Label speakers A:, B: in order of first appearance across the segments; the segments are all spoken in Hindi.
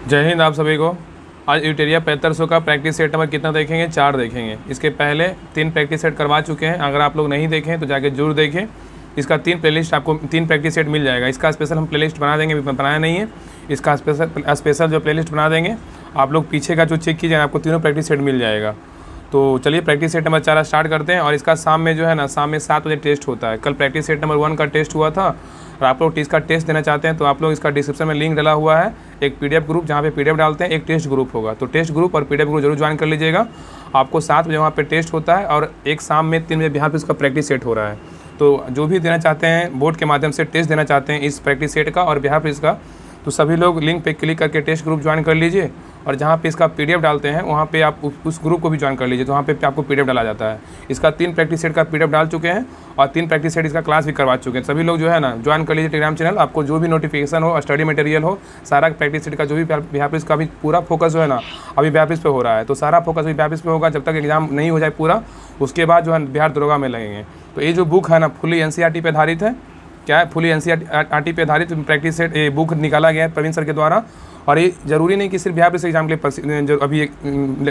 A: जय हिंद आप सभी को। आज यूटेरिया 7500 का प्रैक्टिस सेट नंबर कितना देखेंगे? 4 देखेंगे। इसके पहले 3 प्रैक्टिस सेट करवा चुके हैं। अगर आप लोग नहीं देखें तो जाके जरूर देखें। इसका 3 प्लेलिस्ट आपको 3 प्रैक्टिस सेट मिल जाएगा। इसका स्पेशल हम प्लेलिस्ट बना देंगे, बनाया नहीं है। इसका स्पेशल जो प्लेलिस्ट बना देंगे, आप लोग पीछे का जो चेक कीजिए, आपको तीनों प्रैक्टिस सेट मिल जाएगा। तो चलिए प्रैक्टिस सेट नंबर 4 स्टार्ट करते हैं। और इसका शाम में जो है ना, शाम में 7 बजे टेस्ट होता है। कल प्रैक्टिस सेट नंबर 1 का टेस्ट हुआ था और आप लोग इसका टेस्ट देना चाहते हैं तो आप लोग इसका डिस्क्रिप्शन में लिंक डाला हुआ है, एक पीडीएफ ग्रुप, जहाँ पे पीडीएफ डालते हैं, एक टेस्ट ग्रुप होगा। तो टेस्ट ग्रुप और पीडीएफ ग्रुप जरूर ज्वाइन कर लीजिएगा। आपको 7 बजे वहाँ पे टेस्ट होता है और एक शाम में 3 बजे यहाँ पे इसका प्रैक्टिस सेट हो रहा है। तो जो भी देना चाहते हैं, बोर्ड के माध्यम से टेस्ट देना चाहते हैं इस प्रैक्टिस सेट का और बिहार पे इसका, तो सभी लोग लिंक पे क्लिक करके टेस्ट ग्रुप ज्वाइन कर लीजिए। और जहाँ पे इसका पीडीएफ डालते हैं वहाँ पे आप उस ग्रुप को भी ज्वाइन कर लीजिए। तो वहाँ पे आपको पीडीएफ डाला जाता है। इसका 3 प्रैक्टिस सेट का पीडीएफ डाल चुके हैं और 3 प्रैक्टिस सेट इसका क्लास भी करवा चुके हैं। सभी लोग जो है ना, ज्वाइन कर लीजिए टेलीग्राम चैनल। आपको जो भी नोटिफिकेशन हो, स्टडी मटेरियल हो, सारा प्रैक्टिस सेट का जो भी बिहार का भी पूरा फोकस जो है ना, अभी बिहार पे हो रहा है। तो सारा फोकस अभी बिहार पे होगा। जब तक एग्जाम नहीं हो जाए पूरा, उसके बाद जो है बिहार दरोगा में लगेंगे। तो ये जो बुक है ना, फुली एनसीईआरटी पे आधारित है। क्या है? फुली एनसीईआरटी पे आधारित प्रैक्टिस सेट ये बुक निकाला गया है प्रवीण सर के द्वारा। और ये ज़रूरी नहीं कि सिर्फ बिहार से एग्जाम के लिए अभी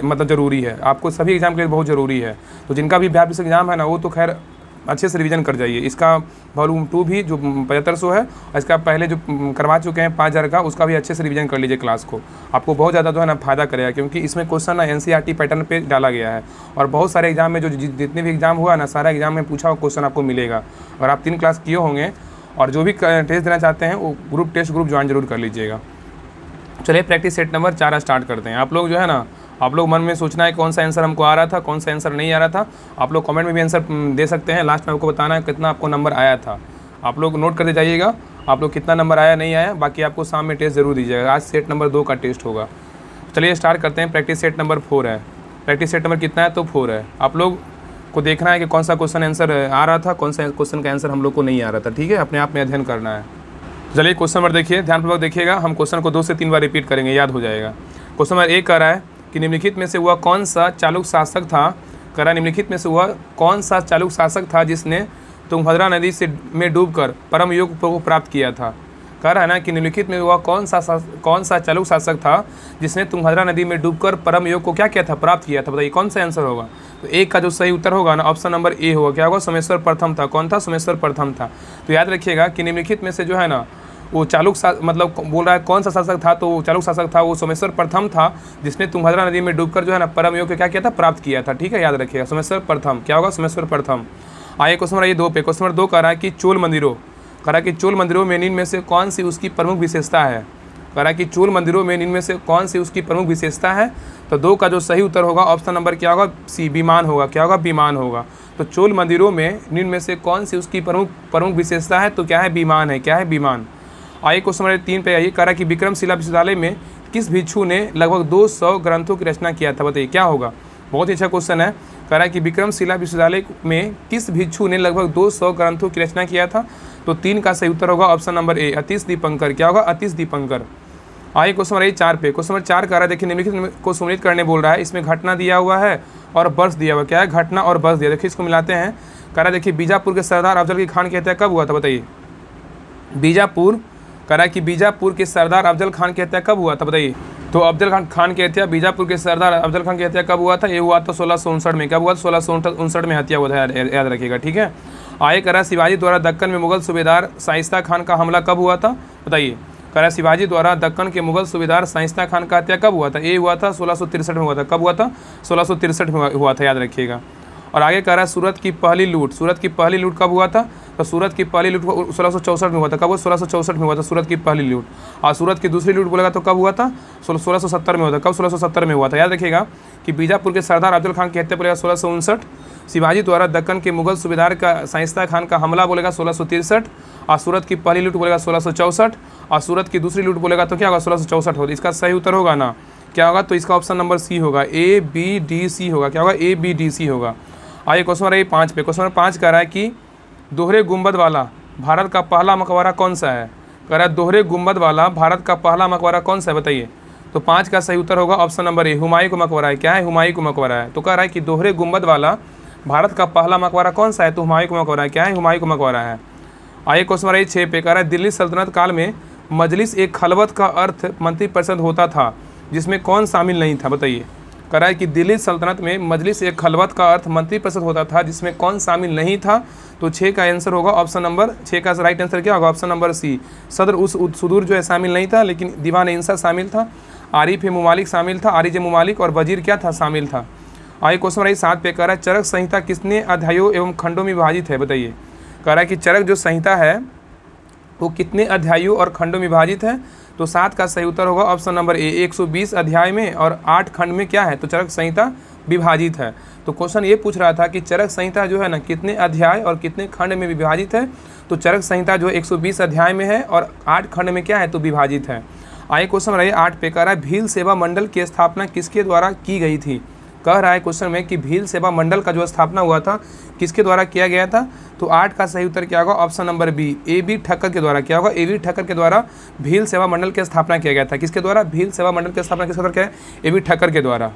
A: मतलब ज़रूरी है, आपको सभी एग्जाम के लिए बहुत ज़रूरी है। तो जिनका भी बिहार से एग्जाम है ना, वो तो खैर अच्छे से रिवीजन कर जाइए। इसका वॉल्यूम 2 भी जो 7500 है, और इसका पहले जो करवा चुके हैं 5000 का, उसका भी अच्छे से रिवीजन कर लीजिए क्लास को। आपको बहुत ज़्यादा जो है ना फायदा करेगा, क्योंकि इसमें क्वेश्चन ना एनसीईआरटी पैटर्न पे डाला गया है। और बहुत सारे एग्जाम में जो जितने भी एग्जाम हुआ ना, सारा एग्जाम में पूछा हुआ क्वेश्चन आपको मिलेगा। अगर आप 3 क्लास किए होंगे और जो भी टेस्ट देना चाहते हैं, वो टेस्ट ग्रुप ज्वाइन जरूर कर लीजिएगा। चलिए प्रैक्टिस सेट नंबर 4 स्टार्ट करते हैं। आप लोग जो है ना, आप लोग मन में सोचना है कौन सा आंसर हमको आ रहा था, कौन सा आंसर नहीं आ रहा था। आप लोग कमेंट में भी आंसर दे सकते हैं। लास्ट में आपको बताना है कितना आपको नंबर आया था। आप लोग नोट करते जाइएगा आप लोग कितना नंबर आया नहीं आया। बाकी आपको शाम में टेस्ट जरूर दीजिएगा। आज सेट नंबर 2 का टेस्ट होगा। चलिए स्टार्ट करते हैं। प्रैक्टिस सेट नंबर 4 है। प्रैक्टिस सेट नंबर कितना है? तो 4 है। आप लोग को देखना है कि कौन सा क्वेश्चन आंसर आ रहा था, कौन सा क्वेश्चन का आंसर हम लोग को नहीं आ रहा था। ठीक है, अपने आप में अध्ययन करना है। चलिए क्वेश्चन नंबर देखिए, ध्यानपूर्वक देखिएगा। हम क्वेश्चन को 2 से 3 बार रिपीट करेंगे, याद हो जाएगा। क्वेश्चन नंबर 1 कह रहा है कि निम्नलिखित में से वह कौन सा चालुक्य शासक था। कह रहा है निम्नलिखित में से वह कौन सा चालुक्य शासक था जिसने तुंगभद्रा नदी में डूबकर परम योग को प्राप्त किया था। कह रहा है ना कि निम्नलिखित में वह कौन सा चालुक्य शासक था जिसने तुंगभद्रा नदी में डूबकर परम योग को क्या किया था? प्राप्त किया था। बताइए कौन सा आंसर होगा? तो 1 का जो सही उत्तर होगा ना, ऑप्शन नंबर ए होगा। क्या होगा? सोमेश्वर प्रथम था। कौन था? सोमेश्वर प्रथम था। तो याद रखिएगा कि निम्नलिखित में से जो है ना, वो चालुक्य मतलब बोल रहा है कौन सा शासक था, तो चालुक्य शासक था वो सोमेश्वर प्रथम था, जिसने तुंगभद्रा नदी में डूबकर जो है ना परम योग क्या किया था? प्राप्त किया था। ठीक है, याद रखिएगा सोमेश्वर प्रथम। क्या होगा? सोमेश्वर प्रथम। आइए क्वेश्चन नंबर 2 पे। क्वेश्चन नंबर 2 कह रहा है कि चोल मंदिरों, कह रहा है कि चोल मंदिरों में इनमें से कौन सी उसकी प्रमुख विशेषता है। कह रहा है कि चोल मंदिरों में इनमें से कौन सी उसकी प्रमुख विशेषता है। तो 2 का जो सही उत्तर होगा, ऑप्शन नंबर क्या होगा? सी, विमान होगा। क्या होगा? विमान होगा। तो चोल मंदिरों में इनमें से कौन सी उसकी प्रमुख विशेषता है? तो क्या है? विमान है। क्या है? विमान। आइए क्वेश्चन नंबर 3 पे आइए। कह रहा है कि विक्रमशिला विश्वविद्यालय में किस भिक्षु ने लगभग 200 ग्रंथों की रचना किया था। बताइए क्या होगा? बहुत ही अच्छा क्वेश्चन है। कह रहा है कि विक्रमशिला विश्वविद्यालय में किस भिक्षु ने लगभग 200 ग्रंथों की रचना किया था। तो 3 का सही उत्तर होगा, ऑप्शन नंबर ए, अतीश दीपंकर। क्या होगा? अतीश दीपंकर। आइए क्वेश्चन नंबर 4 पे। क्वेश्चन नंबर 4 कह रहा है देखिए निम्नलिखित को सुनिश्चित करने बोल रहा है। इसमें घटना दिया हुआ है और वर्ष दिया हुआ। क्या है? घटना और वर्ष दिया। देखिए इसको मिलाते हैं। कह रहा है देखिए बीजापुर के सरदार अफजल की खान की हत्या कब हुआ था? बताइए। बीजापुर, कह रहा है कि बीजापुर के सरदार अफजल खान की हत्या कब हुआ था? बताइए। तो अफजल खान की हत्या, बीजापुर के सरदार अफजल खान की हत्या कब हुआ था? ये हुआ था 1659 में। कब हुआ था? 1659 में हत्या हुआ था, याद रखिएगा। ठीक है। आइए कह रहा है शिवाजी द्वारा दक्कन में मुगल सूबेदार शाइस्ता खान का हमला कब हुआ था? बताइए। कह रहा है शिवाजी द्वारा दक्कन के मुगल सूबेदार शाइस्ता खान का हत्या कब हुआ था? ये हुआ था 1663 में हुआ था। कब हुआ था? 1663 में हुआ था, याद रखिएगा। और आगे कह रहा है सूरत की पहली लूट, सूरत की पहली लूट कब हुआ था? तो सूरत की पहली लूट 1664 में हुआ था। कब हुआ? 1664 में हुआ था सूरत की पहली लूट। और सूरत की दूसरी लूट बोलेगा तो कब हुआ था? 1670 में हुआ था। कब? 1670 में हुआ था। याद रखिएगा कि बीजापुर के सरदार अफजल खान की हत्या बोलेगा 1659, शिवाजी द्वारा दक्कन के मुगल सूबेदार का शाइस्ता खान का हमला बोलेगा 1663, और सूरत की पहली लूट बोलेगा 1664, और सूरत की दूसरी लूट बोलेगा तो क्या होगा? 1664 होगा। इसका सही उत्तर होगा ना, क्या होगा? तो इसका ऑप्शन नंबर सी होगा, ए बी डी सी होगा। क्या होगा? ए बी डी सी होगा। आइए क्वेश्चन नंबर 5 पे। क्वेश्चन नंबर 5 कह रहा है कि दोहरे गुंबद वाला भारत का पहला मकबरा कौन सा है। कह रहा है दोहरे गुंबद वाला भारत का पहला मकबरा कौन सा है? बताइए। तो 5 का सही उत्तर होगा, ऑप्शन नंबर ए, हुमायूं का मकबरा है। क्या है? हुमायूं का मकबरा है। तो कह रहा है कि दोहरे गुंबद वाला भारत का पहला मकबरा कौन सा है? तो हुमायूं का मकबरा है। क्या है? हुमायूं का मकबरा है। आइए क्वेश्चन नंबर 6 पे। कह रहा है दिल्ली सल्तनत काल में मजलिस एक खलवत का अर्थ मंत्रिपरिषद होता था जिसमें कौन शामिल नहीं था? बताइए। कह रहा है कि दिल्ली सल्तनत में मजलिस एक खलवत का अर्थ मंत्रिपरिषद होता था जिसमें कौन शामिल नहीं था? तो 6 का आंसर होगा ऑप्शन नंबर 6 का राइट आंसर क्या होगा? ऑप्शन नंबर सी, सदर उस सुदूर जो है शामिल नहीं था, लेकिन दीवान इंसा शामिल था, आरिफ मुमालिक शामिल था, आरिज मुमालिक और वजीर क्या था? शामिल था। आइए क्वेश्चन नंबर 7 पे कह रहा है चरक संहिता कितने अध्यायों एवं खंडों में विभाजित है? बताइए। कह रहा है कि चरक जो संहिता है वो कितने अध्यायों और खंडों में विभाजित है? तो 7 का सही उत्तर होगा ऑप्शन नंबर ए, 120 अध्याय में और 8 खंड में क्या है? तो चरक संहिता विभाजित है। तो क्वेश्चन ये पूछ रहा था कि चरक संहिता जो है ना कितने अध्याय और कितने खंड में विभाजित है? तो चरक संहिता जो 120 अध्याय में है और 8 खंड में क्या है? तो विभाजित है। आइए क्वेश्चन रहे 8 पे कह रहा है भील सेवा मंडल की स्थापना किसके द्वारा की गई थी? कह रहा है क्वेश्चन में कि भील सेवा मंडल का जो स्थापना हुआ था किसके द्वारा किया गया था? तो 8 का सही उत्तर क्या होगा? Option number B, A B. Thakkar के द्वारा। क्या होगा? ए.बी. ठक्कर के द्वारा भील सेवा मंडल की स्थापना किया गया था। किसके द्वारा? भील सेवा मंडल की स्थापना किसके द्वारा क्या है? ए.बी. ठक्कर के द्वारा।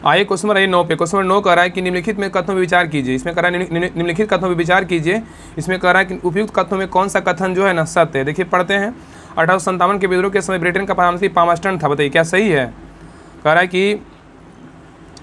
A: आइए क्वेश्चन नंबर 9 पे, क्वेश्चन नंबर 9 कह रहा है कि निम्नलिखित में कथनों पर विचार कीजिए। इसमें कह रहा है निम्नलिखित कथनों पर विचार कीजिए। इसमें कह रहा है कि उपयुक्त कथनों में कौन सा कथन जो है ना सत्य है? देखिए पढ़ते हैं। 1857 के विद्रोह के समय ब्रिटेन का प्रधानमंत्री पामस्टन था। बताइए क्या सही है? कह रहा है कि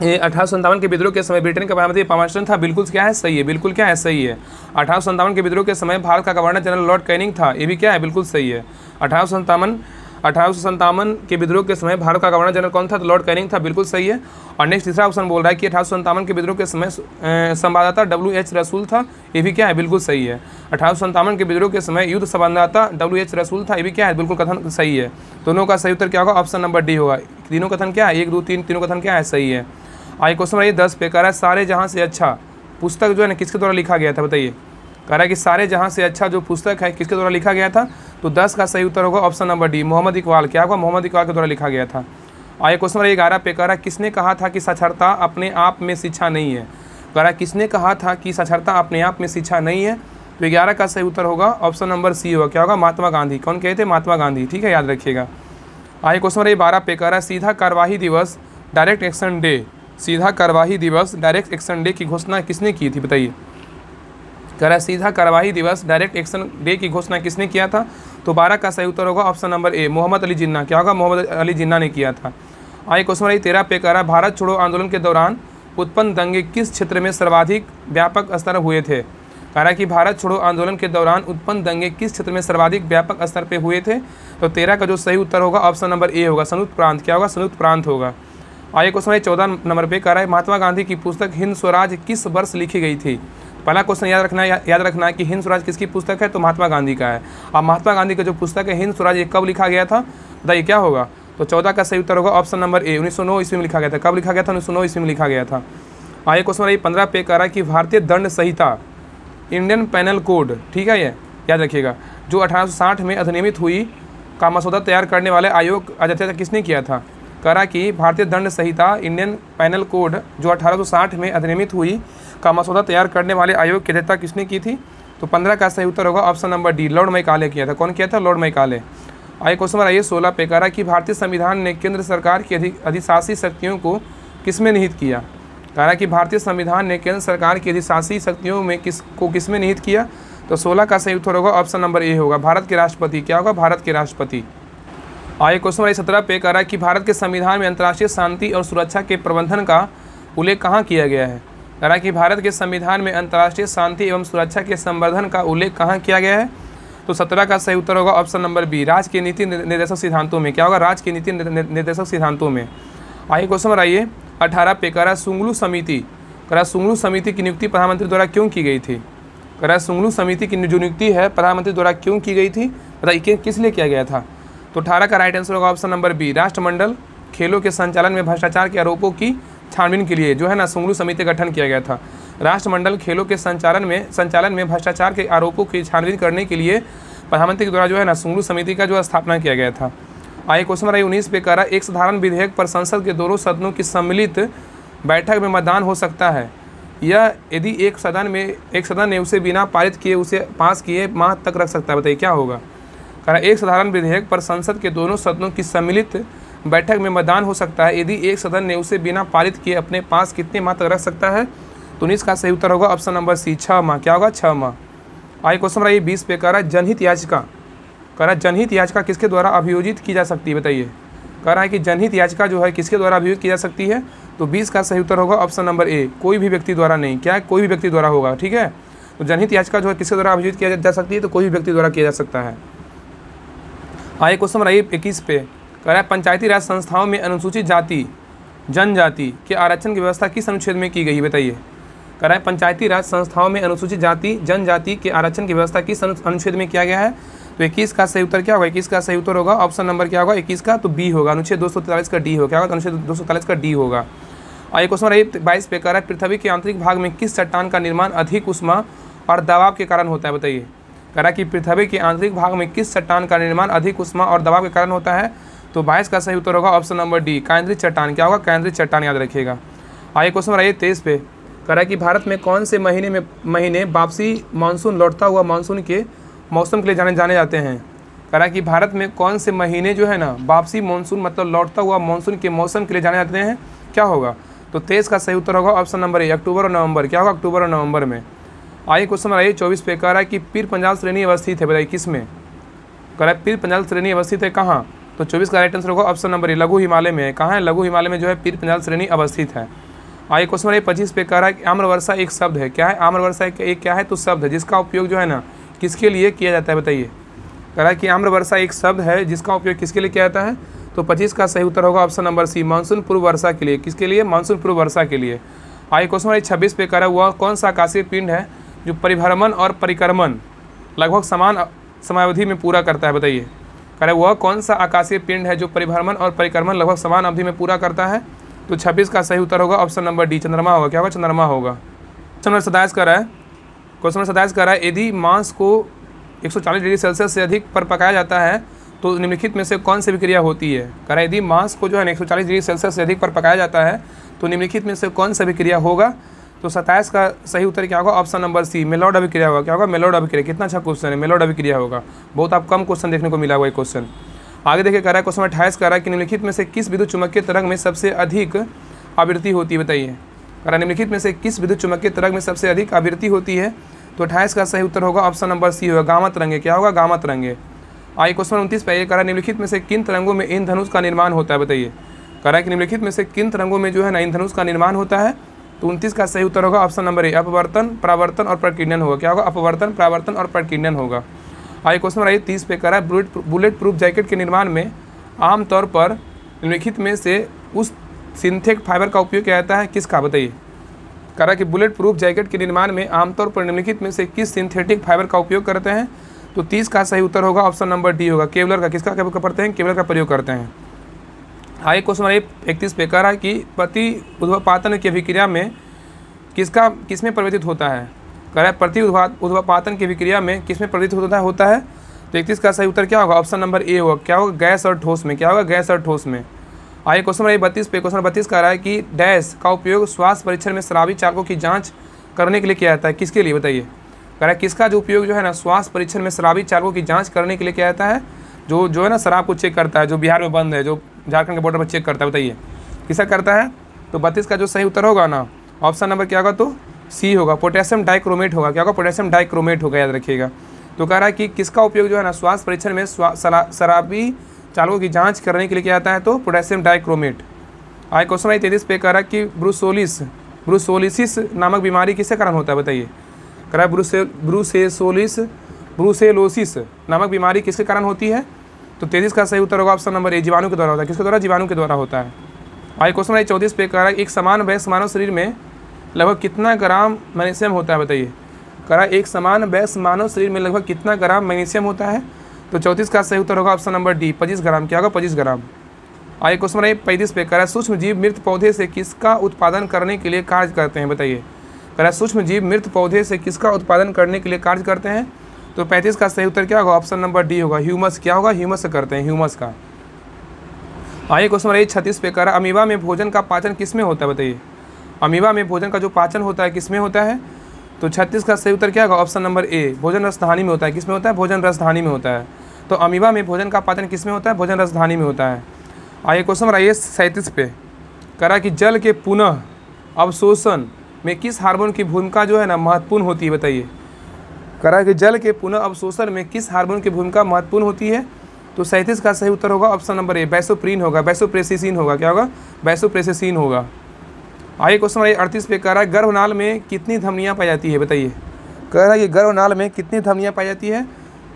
A: 1857 के विद्रोह के समय ब्रिटेन का प्रधानमंत्री पामस्टन था। बिल्कुल क्या है? सही है। बिल्कुल क्या है? सही है। 1857 के विद्रोह के समय भारत का गवर्नर जनरल लॉर्ड कैनिंग था। ये भी क्या है? बिल्कुल सही है। 1857 के विद्रोह के समय भारत का गवर्नर जनरल कौन था? तो लॉर्ड कैनिंग था। बिल्कुल सही है। और नेक्स्ट तीसरा ऑप्शन बोल रहा है कि 1857 के विद्रोह के समय संवाददाता W.H. रसूल था। ये भी क्या है? बिल्कुल सही है। 1857 के विद्रोह के समय युद्ध संवाददाता W.H. रसूल था। ये भी क्या है? बिल्कुल कथन सही है। दोनों का सही उत्तर क्या होगा? ऑप्शन नंबर डी होगा। तीनों कथन क्या है? 1, 2, 3 तीनों कथन क्या है? सही है। आइए क्वेश्चन नंबर 10 पे कह रहा है सारे जहाँ से अच्छा पुस्तक जो है ना किसके द्वारा लिखा गया था? बताइए। कह रहा है कि सारे जहाँ से अच्छा जो पुस्तक है किसके द्वारा लिखा गया था? तो 10 का सही उत्तर होगा option number D, Mohammad Iqbal. क्या होगा? मोहम्मद इकबाल के द्वारा लिखा गया था। आइए क्वेश्चन नंबर 11 पे कह रहा है किसने कहा था कि साक्षरता अपने आप में शिक्षा नहीं है? कह रहा है किसने कहा था कि साक्षरता अपने आप में शिक्षा नहीं है? तो 11 का सही उत्तर होगा ऑप्शन नंबर सी होगा। क्या होगा? महात्मा गांधी। कौन कहे थे? महात्मा गांधी। ठीक है, याद रखिएगा। आइए क्वेश्चन नंबर 12 पे कह रहा है सीधा कार्यवाही दिवस डायरेक्ट एक्शन डे, सीधा कार्यवाही दिवस डायरेक्ट एक्शन डे की घोषणा किसने की थी? बताइए। कह रहा है सीधा कार्यवाही दिवस डायरेक्ट एक्शन डे की घोषणा किसने किया था? तो 12 का सही उत्तर होगा option number A, Mohammad Ali Jinnah. क्या होगा? मोहम्मद अली जिन्ना ने किया था। आइए क्वेश्चन नंबर 13 पे कह रहा है भारत छोड़ो आंदोलन के दौरान उत्पन्न दंगे किस क्षेत्र में सर्वाधिक व्यापक स्तर हुए थे? कह रहा है कि भारत छोड़ो आंदोलन के दौरान उत्पन्न दंगे किस क्षेत्र में सर्वाधिक व्यापक स्तर पे हुए थे? तो 13 का जो सही उत्तर होगा ऑप्शन नंबर ए होगा, संयुक्त प्रांत। क्या होगा? संयुक्त प्रांत होगा। आइए क्वेश्चन 14 नंबर पे कह रहा है महात्मा गांधी की पुस्तक हिंद स्वराज किस वर्ष लिखी गई थी? पहला क्वेश्चन याद रखना है कि हिंद स्वराज किसकी पुस्तक है? तो महात्मा गांधी का है। अब महात्मा गांधी का जो पुस्तक है हिंद स्वराज ये कब लिखा गया था? बताइए क्या होगा? तो 14 का सही उत्तर होगा ऑप्शन नंबर ए, 1909 ईस्वी में लिखा गया था। कब लिखा गया था? 1909 ईस्वी में लिखा गया था। आइए क्वेश्चन 15 पे कह रहा है कि भारतीय दंड संहिता इंडियन पैनल कोड, ठीक है, ये याद रखिएगा, जो 1860 में अधिनियमित हुई का मसौदा तैयार करने वाले आयोग अध्यक्षता किसने किया था? कह रहा कि भारतीय दंड संहिता इंडियन पैनल कोड जो 1860 में अधिनियमित हुई का मसौदा तैयार करने वाले आयोग की अध्यक्षता किसने की थी? तो 15 का सही उत्तर होगा option number D, Lord Macaulay किया था। कौन किया था? Lord Macaulay. आइए क्वेश्चन नंबर 16 पे कह रहा कि भारतीय संविधान ने केंद्र सरकार की अधिशासी शक्तियों को किसमें निहित किया? कह रहा कि भारतीय संविधान ने केंद्र सरकार की अधिशासी शक्तियों में किसमें निहित किया? तो 16 का सही उत्तर होगा ऑप्शन नंबर ए होगा, भारत के राष्ट्रपति। क्या होगा? भारत के राष्ट्रपति। आइए क्वेश्चन नंबर 17 पे कह रहा है कि भारत के संविधान में अंतर्राष्ट्रीय शांति और सुरक्षा के प्रबंधन का उल्लेख कहाँ किया गया है? कह रहा है कि भारत के संविधान में अंतर्राष्ट्रीय शांति एवं सुरक्षा के संवर्धन का उल्लेख कहाँ किया गया है? तो 17 का सही उत्तर होगा ऑप्शन नंबर बी, राज्य के नीति निर्देशक सिद्धांतों में। क्या होगा? राज्य के नीति निर्देशक सिद्धांतों में। आइए क्वेश्चन नंबर 18 पे कह रहा है सुंगलू समिति, कह रहा सुंगलू समिति की नियुक्ति प्रधानमंत्री द्वारा क्यों की गई थी? कह रहा सुंगलू समिति की जो नियुक्ति है प्रधानमंत्री द्वारा क्यों की गई थी? बताइए किस लिए किया गया था? तो 18 का राइट आंसर होगा ऑप्शन नंबर बी, राष्ट्रमंडल खेलों के संचालन में भ्रष्टाचार के आरोपों की छानबीन के लिए जो है ना सुंगलू समिति का गठन किया गया था। राष्ट्रमंडल खेलों के संचालन में भ्रष्टाचार के आरोपों की छानबीन करने के लिए प्रधानमंत्री के द्वारा जो है ना सुंगलू समिति का जो स्थापना किया गया था। आइए क्वेश्चन नंबर 19 पे कह रहा है एक साधारण विधेयक पर संसद के दोनों सदनों की सम्मिलित बैठक में मतदान हो सकता है यह यदि एक सदन ने उसे बिना पारित किए उसे पास किए माह तक रख सकता है? बताइए क्या होगा? कह रहा एक साधारण विधेयक पर संसद के दोनों सदनों की सम्मिलित बैठक में मतदान हो सकता है यदि एक सदन ने उसे बिना पारित किए अपने पास कितने माह तक रख सकता है? तो 19 का सही उत्तर होगा ऑप्शन नंबर सी, 6 माह। क्या होगा? 6 माह। आइए क्वेश्चन नंबर 20 पे कह रहा है जनहित याचिका कह रहा है जनहित याचिका किसके द्वारा अभियोजित की जा सकती है, बताइए। कह रहा है कि जनहित याचिका जो है किसके द्वारा अभियोजित की जा सकती है, तो 20 का सही उत्तर होगा ऑप्शन नंबर ए, कोई भी व्यक्ति द्वारा नहीं। क्या है, कोई भी व्यक्ति द्वारा होगा, ठीक है। तो जनहित याचिका जो है किसके द्वारा अभियोजित किया जा सकती है, तो कोई भी व्यक्ति द्वारा किया जा सकता है। आइए क्वेश्चन नंबर 21 पे कह रहा है पंचायती राज संस्थाओं में अनुसूचित जाति जनजाति के आरक्षण की व्यवस्था किस अनुच्छेद में की गई, बताइए। कह रहा है पंचायती राज संस्थाओं में अनुसूचित जाति जनजाति के आरक्षण की व्यवस्था किस अनुच्छेद में किया गया है, तो 21 का सही उत्तर क्या होगा, 21 का सही उत्तर होगा ऑप्शन नंबर क्या होगा 21 का, तो बी होगा। अनुच्छेद 243 का डी होगा, क्या होगा, अनुच्छेद 243 का डी होगा। आइए क्वेश्चन नंबर 22 पे कह रहा है पृथ्वी के आंतरिक भाग में किस चट्टान का निर्माण अधिक ऊष्मा और दबाव के कारण होता है, बताइए। कह रहा है कि पृथ्वी के आंतरिक भाग में किस चट्टान का निर्माण अधिक ऊष्मा और दबाव के कारण होता है, तो 22 का सही उत्तर होगा ऑप्शन नंबर डी, केंद्रीय चट्टान। क्या होगा, केंद्रीय चट्टान, याद रखिएगा। आइए क्वेश्चन नंबर 23 पे कह रहा है कि भारत में कौन से महीने वापसी मानसून लौटता हुआ मानसून के मौसम के लिए जाने जाते हैं। कह रहा है कि भारत में कौन से महीने जो है ना वापसी मानसून मतलब लौटता हुआ मानसून के मौसम के लिए जाने जाते हैं, क्या होगा, तो 23 का सही उत्तर होगा ऑप्शन नंबर ए, अक्टूबर और नवंबर। क्या होगा, अक्टूबर और नवंबर में। आइए क्वेश्चन नंबर 24 पे कह रहा है कि पीर पंजाल श्रेणी अवस्थित है, बताइए किस में। कह रहा है पीर पंजाल श्रेणी अवस्थित है कहाँ, तो 24 का राइट आंसर होगा ऑप्शन नंबर ए, लघु हिमालय में है। कहाँ है, लघु हिमालय में जो है पीर पंजाल श्रेणी अवस्थित है। आइए क्वेश्चन नंबर 25 पे कह रहा है कि आम्रवर्षा एक शब्द है, क्या है, आम्रवर्षा एक क्या है, तो शब्द है जिसका उपयोग जो है ना किसके लिए किया जाता है, बताइए। कह रहा है कि आम्रवर्षा एक शब्द है जिसका उपयोग किसके लिए किया जाता है, तो 25 का सही उत्तर होगा ऑप्शन नंबर सी, मानसून पूर्व वर्षा के लिए। किसके लिए, मानसून पूर्व वर्षा के लिए। आइए क्वेश्चन नंबर 26 पे कह रहा है वह कौन सा आकाशीय पिंड है जो परिभ्रमण और परिक्रमण लगभग समान समयावधि में पूरा करता है, बताइए। कह रहा है वह कौन सा आकाशीय पिंड है जो परिभ्रमण और परिक्रमण लगभग समान अवधि में पूरा करता है, तो 26 का सही उत्तर होगा ऑप्शन नंबर डी, चंद्रमा होगा। क्या होगा, चंद्रमा होगा। क्वेश्चन नंबर 27 कर रहा है, क्वेश्चन नंबर 27 कर रहा है यदि मांस को 140 डिग्री सेल्सियस से अधिक पर पकाया जाता है तो निम्नलिखित में से कौन सी विक्रिया होती है। कह रहा है यदि मांस को जो है 140 डिग्री सेल्सियस से अधिक पर पकाया जाता है तो निम्नलिखित में से कौन सा विक्रिया होगा, तो 27 का सही उत्तर क्या होगा, ऑप्शन नंबर सी, मेलोड अभिक्रिया होगा। क्या होगा, मेलोड अभिक्रिया। कितना अच्छा क्वेश्चन है, मेलोड अभिक्रिया होगा। बहुत आप कम क्वेश्चन देखने को मिला हुआ ये क्वेश्चन। आगे देखिए कह रहा है क्वेश्चन 28 कह रहा है कि निम्नलिखित में से किस विद्युत चुम्बकीय तरंग में सबसे अधिक आवृत्ति होती है, बताइए। कह रहा है निम्नलिखित में से किस विद्युत चुम्बकीय तरंग में सबसे अधिक आवृत्ति होती है, तो 28 का सही उत्तर होगा ऑप्शन नंबर सी होगा, गामा तरंगे। क्या होगा, गामा तरंगे। आइए क्वेश्चन 29 पे ये कह रहा है निम्नलिखित में से किन तरंगों में इंद्रधनुष का निर्माण होता है, बताइए। कह रहा है कि निम्नलिखित में से किन तरंगों में जो है ना इंद्रधनुष का निर्माण होता है, तो 29 का सही उत्तर होगा ऑप्शन नंबर ए, अपवर्तन परावर्तन और प्रकीर्णन होगा। क्या होगा, अपवर्तन परावर्तन और प्रकीर्णन होगा। आइए क्वेश्चन नंबर 30 पे कह रहा है बुलेट प्रूफ जैकेट के निर्माण में आमतौर पर निम्नलिखित में से उस सिंथेटिक फाइबर का उपयोग किया जाता है, किसका, बताइए। कह रहा है कि बुलेट प्रूफ जैकेट के निर्माण में आमतौर पर निम्नलिखित में से किस सिंथेटिक फाइबर का उपयोग करते हैं, तो 30 का सही उत्तर होगा ऑप्शन नंबर डी होगा, केवलर का। किसका करते हैं, केवलर का प्रयोग करते हैं। आइए क्वेश्चन नंबर 31 पे कह रहा है कि प्रति ऊर्ध्वपातन की अभिक्रिया में किसमें परिवर्तित होता है। कह रहा है प्रति ऊर्ध्वपातन की अभिक्रिया में किसमें परिवर्तित होता है, तो 31 का सही उत्तर क्या होगा, ऑप्शन नंबर ए होगा। क्या होगा, गैस और ठोस में। क्या होगा, गैस और ठोस में। आइए क्वेश्चन नंबर 32 पे क्वेश्चन 32 कह रहा है कि डैश का उपयोग स्वास्थ्य परीक्षण में शराबी चालकों की जांच करने के लिए किया जाता है, किसके लिए, बताइए। कह रहा है किसका जो उपयोग जो है ना स्वास्थ्य परीक्षण में शराबी चालकों की जांच करने के लिए किया जाता है, जो है ना शराब को चेक करता है, जो बिहार में बंद है, जो झारखंड के बॉर्डर पर चेक करता है, बताइए किसका करता है, तो 32 का जो सही उत्तर होगा ना ऑप्शन नंबर क्या होगा, तो सी होगा, पोटेशियम डाइक्रोमेट होगा। क्या होगा, पोटेशियम डाइक्रोमेट होगा, याद रखिएगा। तो कह रहा है कि किसका उपयोग जो है ना स्वास्थ्य परीक्षण में शराबी चालकों की जांच करने के लिए किया जाता है, तो पोटेशियम डाइक्रोमेट। आइए क्वेश्चन नंबर 33 पे कह रहा है कि ब्रूसेलोसिस नामक बीमारी किसके कारण होता है, बताइए। कह रहा है ब्रूसेलोसिस नामक बीमारी किसके कारण होती है, तो 33 का सही उत्तर होगा ऑप्शन नंबर ए, जीवाणु के द्वारा होता है। किसके द्वारा, जीवाणु के द्वारा होता है। आइए क्वेश्चन नंबर 34 पे कह रहा है एक समान वयस्क मानव शरीर में लगभग कितना ग्राम मैग्नीशियम होता है, बताइए। कह रहा है एक समान वयस्क मानव शरीर में लगभग कितना ग्राम मैग्नीशियम होता है, तो 34 का सही उत्तर होगा ऑप्शन नंबर डी, 25 ग्राम। क्या होगा, 25 ग्राम। आइए क्वेश्चन नंबर 35 पे कह रहा है सूक्ष्म जीव मृत पौधे से किसका उत्पादन करने के लिए कार्य करते हैं, बताइए। कह रहा है सूक्ष्म जीव मृत पौधे से किसका उत्पादन करने के लिए कार्य करते हैं, तो 35 का सही उत्तर क्या होगा, ऑप्शन नंबर डी होगा, ह्यूमस। क्या होगा, ह्यूमस से करते हैं, ह्यूमस का। आइए क्वेश्चन नंबर 36 पे कह रहा है अमीबा में भोजन का पाचन किसमें होता है, बताइए। अमीबा में भोजन का जो पाचन होता है किसमें होता है, तो 36 का सही उत्तर क्या होगा, ऑप्शन नंबर ए, भोजन रसधानी में होता है। किसमें होता है, भोजन रसधानी में होता है। तो अमीबा में भोजन का पाचन किसमें होता है, भोजन रसधानी में होता है। आइए क्वेश्चन नंबर 37 पे कह रहा है कि जल के पुनः अवशोषण में किस हार्मोन की भूमिका जो है ना महत्वपूर्ण होती है, बताइए। कह रहा है कि जल के पुनः अवशोषण में किस हार्मोन की भूमिका महत्वपूर्ण होती है? तो 37 का सही उत्तर होगा ऑप्शन नंबर ए, वैसोप्रीन होगा, वैसोप्रेसिसिन होगा। क्या होगा? वैसोप्रेसिसिन होगा। आइए क्वेश्चन नंबर 38 पे कह रहा है गर्भनाल में कितनी धमनियाँ पाई जाती है? बताइए। कह रहा है कि गर्भनाल में कितनी धमनियाँ पाई जाती है?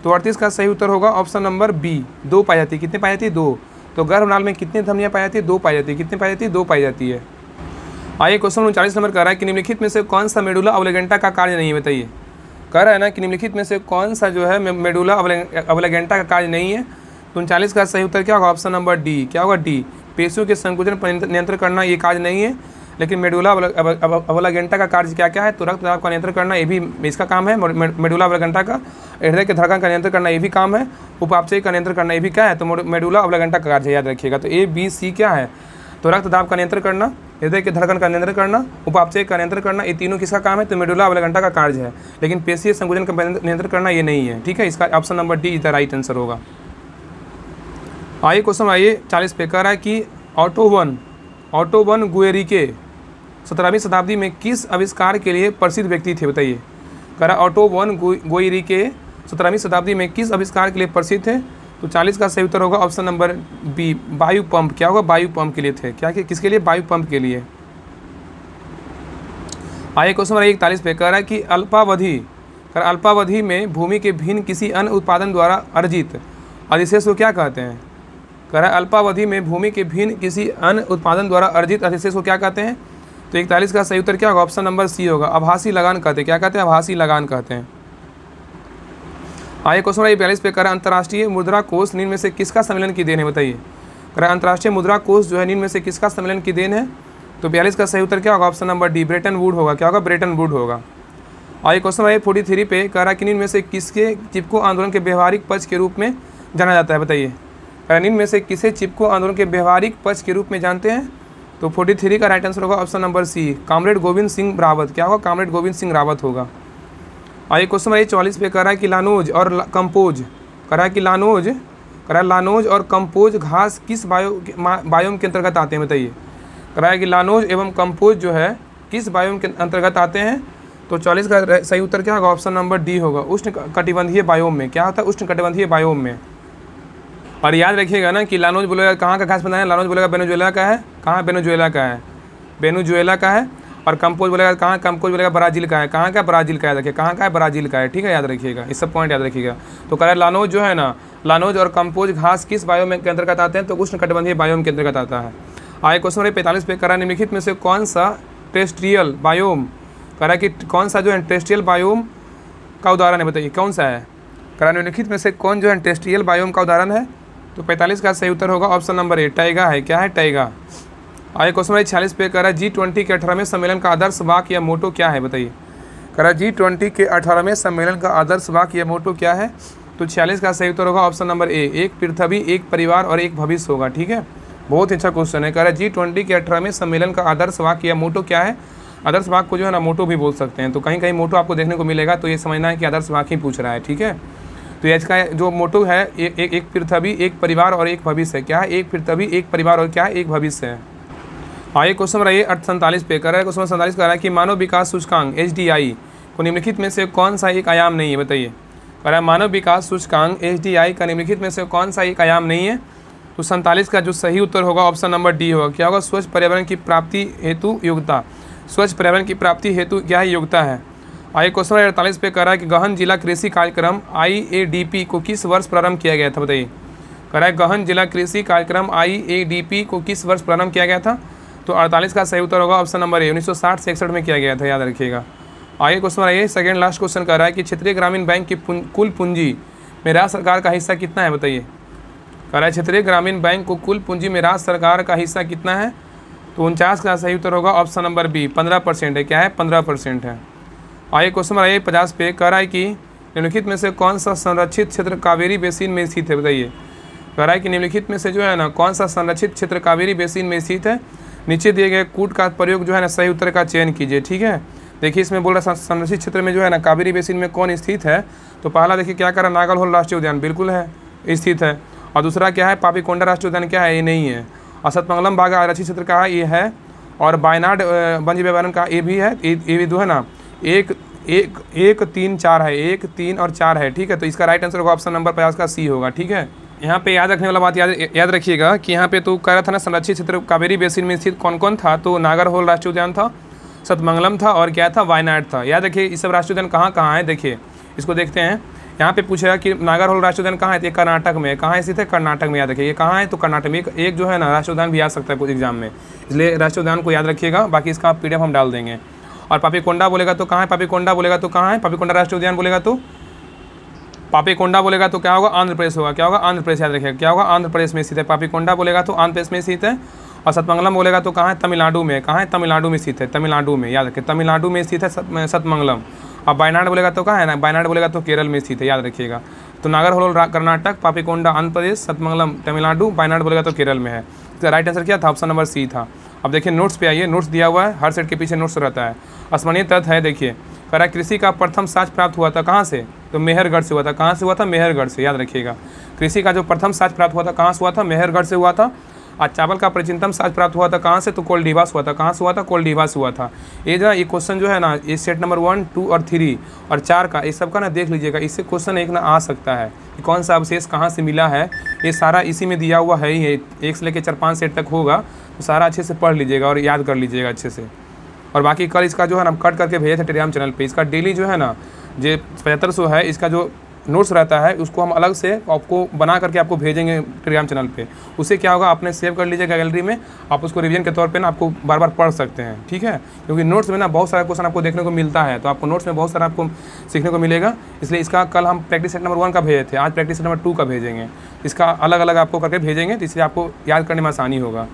A: तो 38 का सही उत्तर होगा ऑप्शन नंबर बी, 2 पाई जाती है। कितनी पाई जाती है? 2। तो गर्भनाल में कितनी धमनियाँ पाई जाती है? 2 पाई जाती है। कितनी पाई जाती है? 2 पाई जाती है। आइए क्वेश्चन 39 नंबर कह रहा है कि निम्नलिखित में से कौन सा मेडुला ऑब्लिगेंटा का कार्य नहीं है? बताइए। कह रहा है ना कि निम्नलिखित में से कौन सा जो है मेडुला ऑब्लिगेंटा का कार्य नहीं है? तो 39 का सही उत्तर क्या होगा? Option number D. क्या होगा? डी। पेशियों के संकुचन पर नियंत्रण करना ये कार्य नहीं है, लेकिन मेडुला ऑब्लिगेंटा का कार्य क्या क्या है? तो रक्तदाब का नियंत्रण करना ये भी इसका काम है। मेडुला ऑब्लिगेंटा का हृदय के धड़कन का नियंत्रण करना ये भी काम है। उपापचय का नियंत्रण करना ये भी क्या है? तो मेडुला ऑब्लिगेंटा का कार्य याद रखिएगा। तो ए बी सी क्या है? तो रक्तदाब का नियंत्रण करना, हृदय के धड़कन का नियंत्रण करना, उपापचय का नियंत्रण करना, ये तीनों किसका काम है? तो मेडुला ऑब्लिगेंटा का कार्य है। लेकिन पेशीय संकुचन का नियंत्रण करना ये नहीं है। ठीक है, इसका option number D is the right answer होगा। आइए क्वेश्चन आइए 40 पे कह रहा है कि ऑटो वन गुएरिके 17वीं शताब्दी में किस आविष्कार के लिए प्रसिद्ध व्यक्ति थे? बताइए। कह रहा है ऑटो वन गुएरिके 17वीं शताब्दी में किस आविष्कार के लिए प्रसिद्ध थे? तो 40 का सही उत्तर होगा ऑप्शन नंबर बी, वायु पंप। क्या होगा? वायु पंप के लिए थे। क्या किसके लिए? वायु पंप के लिए। आइए क्वेश्चन नंबर 41 पे कह रहा है कि अल्पावधि में भूमि के भिन्न किसी अन्य उत्पादन द्वारा अर्जित अधिशेष को क्या कहते हैं? कह रहा है अल्पावधि में भूमि के भिन्न किसी अन्य उत्पादन द्वारा अर्जित अधिशेष को क्या कहते हैं? तो 41 का सही उत्तर क्या होगा? ऑप्शन नंबर सी होगा, आभासी लगान कहते हैं। क्या कहते हैं? आभासी लगान कहते हैं। आइए क्वेश्चन 42 पे कह रहा है अंतर्राष्ट्रीय मुद्रा कोष निम्न में से किसका सम्मेलन की देन है? बताइए। कह रहा है अंतर्राष्ट्रीय मुद्रा कोष जो है निम्न में से किसका सम्मेलन की देन है? तो 42 का सही उत्तर क्या होगा? Option number D, Brayton would होगा। क्या होगा? ब्रेटन वुड होगा। आइए क्वेश्चन 43 पे कह रहा है कि निम्न में से किसके चिपको आंदोलन के व्यवहारिक पक्ष के रूप में जाना जाता है? बताइए। निम्न में से किसे चिपको आंदोलन के व्यवहारिक पक्ष के रूप में जानते हैं? तो 43 का राइट आंसर होगा option number C, comrade Govind Singh Rawat. क्या होगा? कॉमरेड गोविंद सिंह रावत होगा। आइए क्वेश्चन नंबर 44 पे कह रहा है कि लानोज और कंपोज लानोज और कंपोज घास किस बायोम के अंतर्गत आते हैं? बताइए। कह रहा है कि लानोज एवं कंपोज जो है किस बायोम के अंतर्गत आते हैं? तो 40 का सही उत्तर क्या होगा? ऑप्शन नंबर डी होगा, उष्ण कटिबंधीय बायोम में। क्या होता है? उष्ण कटिबंधीय बायोम में। और याद रखिएगा ना कि लानोज बोलेगा कहाँ का घास पैदा है? लानोज बोलेगा वेनेजुएला का है। कहाँ? वेनेजुएला का है, वेनेजुएला का है। और कंपोज बोलेगा कहाँ? कंपोज बोलेगा ब्राज़ील का है। कहाँ का? ब्राज़ील का है। देखिए कहाँ का है? ब्राज़ील का है। ठीक है, याद रखिएगा, इस सब पॉइंट याद रखिएगा। तो कह रहा है लानोज जो है ना, लानोज और कंपोज घास किस बायोम के अंतर्गत आते हैं? तो उष्ण कटिबंधीय बायोम के अंतर्गत आता है। आइए क्वेश्चन नंबर 45 पे कह रहा है निम्नलिखित में से कौन सा टेरेस्ट्रियल बायोम, कह रहा है कि कौन सा जो है टेरेस्ट्रियल बायोम का उदाहरण है? बताइए कौन सा है? कह रहा है निम्नलिखित में से कौन जो है टेरेस्ट्रियल बायोम का उदाहरण है? तो 45 का सही उत्तर होगा ऑप्शन नंबर ए, टाइगा है। क्या है? टाइगा। आइए क्वेश्चन नंबर 46 पे कह रहा है G20 के 18वें सम्मेलन का आदर्श वाक्य या मोटो क्या है? बताइए। कह रहा है G20 के 18वें सम्मेलन का आदर्श वाक्य या मोटो क्या है? तो 46 का सही उत्तर होगा ऑप्शन नंबर ए, एक पृथ्वी, एक परिवार और एक भविष्य होगा। ठीक है, बहुत अच्छा क्वेश्चन है। कह रहा है G20 के 18वें सम्मेलन का आदर्श वाक्य या मोटो क्या है? आदर्श वाक्य को जो है ना मोटो भी बोल सकते हैं। तो कहीं कहीं मोटो आपको देखने को मिलेगा, तो ये समझना है कि आदर्श वाक्य ही पूछ रहा है। ठीक है, तो इसका जो मोटो है एक पृथ्वी, एक परिवार और एक भविष्य है। क्या है? एक पृथ्वी, एक परिवार और क्या है? एक भविष्य है। आइए क्वेश्चन नंबर 47 पे कर रहा है। क्वेश्चन नंबर 47 कह रहा है कि मानव विकास सूचकांक HDI को निम्नलिखित में से कौन सा एक आयाम नहीं है? बताइए। कह रहा है मानव विकास सूचकांक HDI का निम्नलिखित में से कौन सा एक आयाम नहीं है? तो 47 का जो सही उत्तर होगा ऑप्शन नंबर डी होगा। क्या होगा? स्वच्छ पर्यावरण की प्राप्ति हेतु योग्यता। स्वच्छ पर्यावरण की प्राप्ति हेतु क्या है? योग्यता है। आइए क्वेश्चन नंबर 48 पे कह रहा है कि गहन जिला कृषि कार्यक्रम IADP को किस वर्ष प्रारंभ किया गया था? बताइए। कह रहा है गहन जिला कृषि कार्यक्रम IADP को किस वर्ष प्रारंभ किया गया था? तो 48 का सही उत्तर होगा ऑप्शन नंबर ए, 1960-61 में किया गया था। याद रखिएगा। आइए क्वेश्चन आइए सेकेंड लास्ट क्वेश्चन कह रहा है कि क्षेत्रीय ग्रामीण बैंक की कुल पूंजी में राज्य सरकार का हिस्सा कितना है? बताइए। कह रहा है क्षेत्रीय ग्रामीण बैंक को कुल पूंजी में राज्य सरकार का हिस्सा कितना है? तो 49 का सही उत्तर होगा ऑप्शन नंबर बी, 15% है। क्या है? 15% है। आइए क्वेश्चन आइए 50 पे कह रहा है कि निम्नलिखित में से कौन सा संरक्षित क्षेत्र कावेरी बेसिन में स्थित है? बताइए। कह रहा है कि निम्नलिखित में से जो है ना कौन सा संरक्षित क्षेत्र कावेरी बेसिन में स्थित है? नीचे दिए गए कूट का प्रयोग जो है ना सही उत्तर का चयन कीजिए। ठीक है, देखिए इसमें बोल रहा है संरक्षित क्षेत्र में जो है ना कावेरी बेसिन में कौन स्थित है? तो पहला देखिए क्या कर रहा है, नागरहोल राष्ट्रीय उद्यान बिल्कुल है, स्थित है। और दूसरा क्या है, पापीकोंडा राष्ट्रीय उद्यान क्या है? ये नहीं है। और सतमंगलम बाघ आरक्षित क्षेत्र का है, ये है। और वायनाड वन्य अभयारण्य का ये भी है, ये भी दो है ना, 1 1 3 4 है, 1 3 और 4 है, ठीक है। तो इसका राइट आंसर होगा ऑप्शन नंबर 50 का सी होगा, ठीक है। यहाँ पे याद रखने वाला बात याद रखिएगा कि यहाँ पे तो कह रहा था ना संरक्षित क्षेत्र कावेरी बेसिन में स्थित कौन कौन था, तो नागरहोल राष्ट्रीय उद्यान था, सतमंगलम था और क्या था, वायनाड था। याद रखिए इस सब राष्ट्रीय उद्यान कहाँ कहाँ है, देखिए इसको देखते हैं। यहाँ पे पूछेगा कि नागरहोल राष्ट्रीय उद्यान कहाँ है, तो ये कर्नाटक में है। कहाँ स्थित है, कर्नाटक में। याद रखिए ये कहाँ है, तो कर्नाटक में। एक जो है ना राष्ट्रीय उद्यान भी आ सकता है एग्जाम में, इसलिए राष्ट्रीय उद्यान को याद रखिएगा। बाकी इसका PDF हम डाल देंगे। और पापीकोंडा बोलेगा तो कहाँ है, पापीकोंडा बोलेगा तो कहाँ है, पापीकोंडा राष्ट्रीय उद्यान बोलेगा तो, पापीकोंडा बोलेगा तो क्या होगा, आंध्र प्रदेश होगा। क्या होगा, आंध्र प्रदेश। याद रखिएगा क्या होगा, आंध्र प्रदेश में स्थित है। पापीकोंडा बोलेगा तो आंध्र प्रदेश में स्थित है। और सतमंगलम बोलेगा तो कहाँ है, तमिलनाडु में। कहाँ है, तमिलनाडु में स्थित है, तमिलनाडु में। याद रखिए तमिलनाडु में स्थित है सतमंगलम। और वायनाड बोलेगा तो कहाँ है ना, वायनाड बोलेगा तो केरल में स्थित है। याद रखिएगा तो नागरहोल कर्नाटक, पापीकोंडा आंध्र प्रदेश, सतमंगलम तमिलनाडु, वायनाड बोलेगा तो केरल में है। इसका राइट आंसर क्या था, ऑप्शन नंबर सी था। अब देखिए नोट्स पे आइए, नोट्स दिया हुआ है, हर सेट के पीछे नोट्स रहता है। स्मरणीय तथ्य है, देखिए कह रहा कृषि का प्रथम साक्ष्य प्राप्त हुआ था कहाँ से, तो मेहरगढ़ से हुआ था। कहाँ से हुआ था, मेहरगढ़ से। याद रखिएगा कृषि का जो प्रथम साक्ष्य प्राप्त हुआ था कहाँ से हुआ था, मेहरगढ़ से हुआ था। और चावल का प्राचीनतम साक्ष्य प्राप्त हुआ था कहाँ से, तो कोल्डिवा से हुआ था। कहाँ से हुआ था, कोल्डिवा से हुआ था। ये जो ये क्वेश्चन जो है ना, ये सेट नंबर 1, 2 और 3 और 4 का, इस सब का ना देख लीजिएगा। इससे क्वेश्चन एक ना आ सकता है कि कौन सा अवशेष कहाँ से मिला है, ये सारा इसी में दिया हुआ है ही है। 1 से लेकर 4-5 सेट तक होगा, तो सारा अच्छे से पढ़ लीजिएगा और याद कर लीजिएगा अच्छे से। और बाकी कल इसका जो है ना कट करके भेजे थे टेलीग्राम चैनल पे, इसका डेली जो है ना जो 7500 है, इसका जो नोट्स रहता है उसको हम अलग से आपको बना करके आपको भेजेंगे टेलीग्राम चैनल पे। उससे क्या होगा, आपने सेव कर लीजिएगा गैलरी में, आप उसको रिवीजन के तौर पे ना आपको बार बार पढ़ सकते हैं, ठीक है। क्योंकि नोट्स में ना बहुत सारा क्वेश्चन आपको देखने को मिलता है, तो आपको नोट्स में बहुत सारा आपको सीखने को मिलेगा। इसलिए इसका कल हम प्रैक्टिस सेट नंबर 1 का भेजे थे, आज प्रैक्टिस सेट नंबर 2 का भेजेंगे। इसका अलग अलग आपको करके भेजेंगे, तो इसलिए आपको याद करने में आसानी होगा।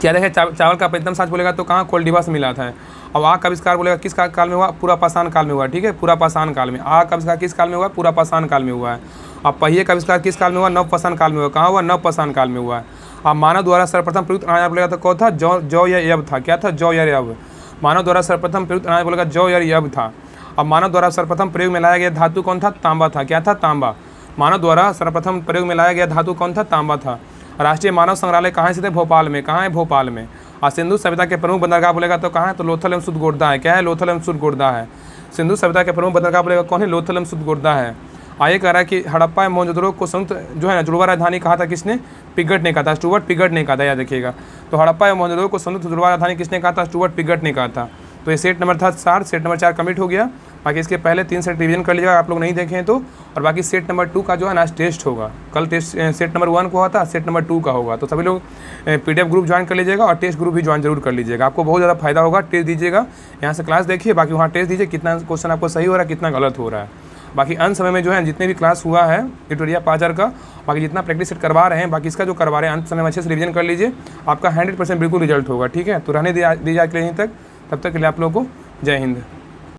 A: क्या देखें, चावल का प्रथम साक्ष्य बोलेगा तो कहाँ, कोल्डिवा से मिला था। अब आग का आविष्कार बोलेगा किस काल में हुआ, पूरा पाषाण काल में हुआ, ठीक है। पूरा पाषाण काल में। आग का आविष्कार किस काल में हुआ, पूरा पाषाण काल में हुआ है। अब पहिए का आविष्कार किस काल में हुआ, नवपाषाण काल में हुआ। कहाँ हुआ, नवपाषाण काल में हुआ है। अब मानव द्वारा सर्वप्रथम प्रयुक्त अनाज बोलेगा तो कौन था, जौ या यव था। क्या था, जौ या यव। मानव द्वारा सर्वप्रथम प्रयुक्त अनाज बोलेगा जौ या यव था। अब मानव द्वारा सर्वप्रथम प्रयोग में लाया गया धातु कौन था, तांबा था। क्या था, तांबा। मानव द्वारा सर्वप्रथम प्रयोग में लाया गया धातु कौन था, तांबा था। राष्ट्रीय मानव संग्रहालय कहाँ स्थित है, भोपाल में। कहाँ है, भोपाल में। और सिंधु सभ्यता के प्रमुख बंदरगाह बोलेगा तो कहाँ है, तो लोथल एवं सुदगोर्दा है। क्या है, लोथल एवं सुदगोर्दा है। सिंधु सभ्यता के प्रमुख बंदरगाह बोलेगा कौन है, लोथल एवं सुदगोर्दा है। आगे कह रहा है कि हड़प्पा एवं मोहनजोदड़ो को संयुक्त जो है ना जुड़वा राजधानी कहा था, किसने, पिगट ने कहा था। स्टुअर्ट पिगट ने कहा था। याद रखिएगा तो हड़प्पा एवं मोहनजोदड़ो को संयुक्त जुड़वा राजधानी किसने कहा था, स्टुअर्ट पिगट ने कहा था। तो ये सेट नंबर था 4, सेट नंबर 4 कमिट हो गया। बाकी इसके पहले 3 सेट रिवीजन कर लीजिएगा, आप लोग नहीं देखें तो। और बाकी सेट नंबर 2 का जो है ना आज टेस्ट होगा। कल टेस्ट सेट नंबर 1 को होता, सेट नंबर 2 का होगा। तो सभी लोग PDF ग्रुप ज्वाइन कर लीजिएगा और टेस्ट ग्रुप भी ज्वाइन जरूर कर लीजिएगा, आपको बहुत ज़्यादा फायदा होगा। टेस्ट दीजिएगा, यहाँ से क्लास देखिए, बाकी वहाँ टेस्ट दीजिए, कितना क्वेश्चन आपको सही हो रहा है, कितना गलत हो रहा है। बाकी अंत समय में जो है जितने भी क्लास हुआ है ट्यूटोरियल 5000 का, बाकी जितना प्रैक्टिस सेट करवा रहे हैं, बाकी इसका जो करवा रहे हैं अंत समय में अच्छे से रिवीजन कर लीजिए, आपका 100% बिल्कुल रिजल्ट होगा, ठीक है। तो रहने दीजिए आज के लिए यहीं तक, तब तक के लिए आप लोगों को जय हिंद।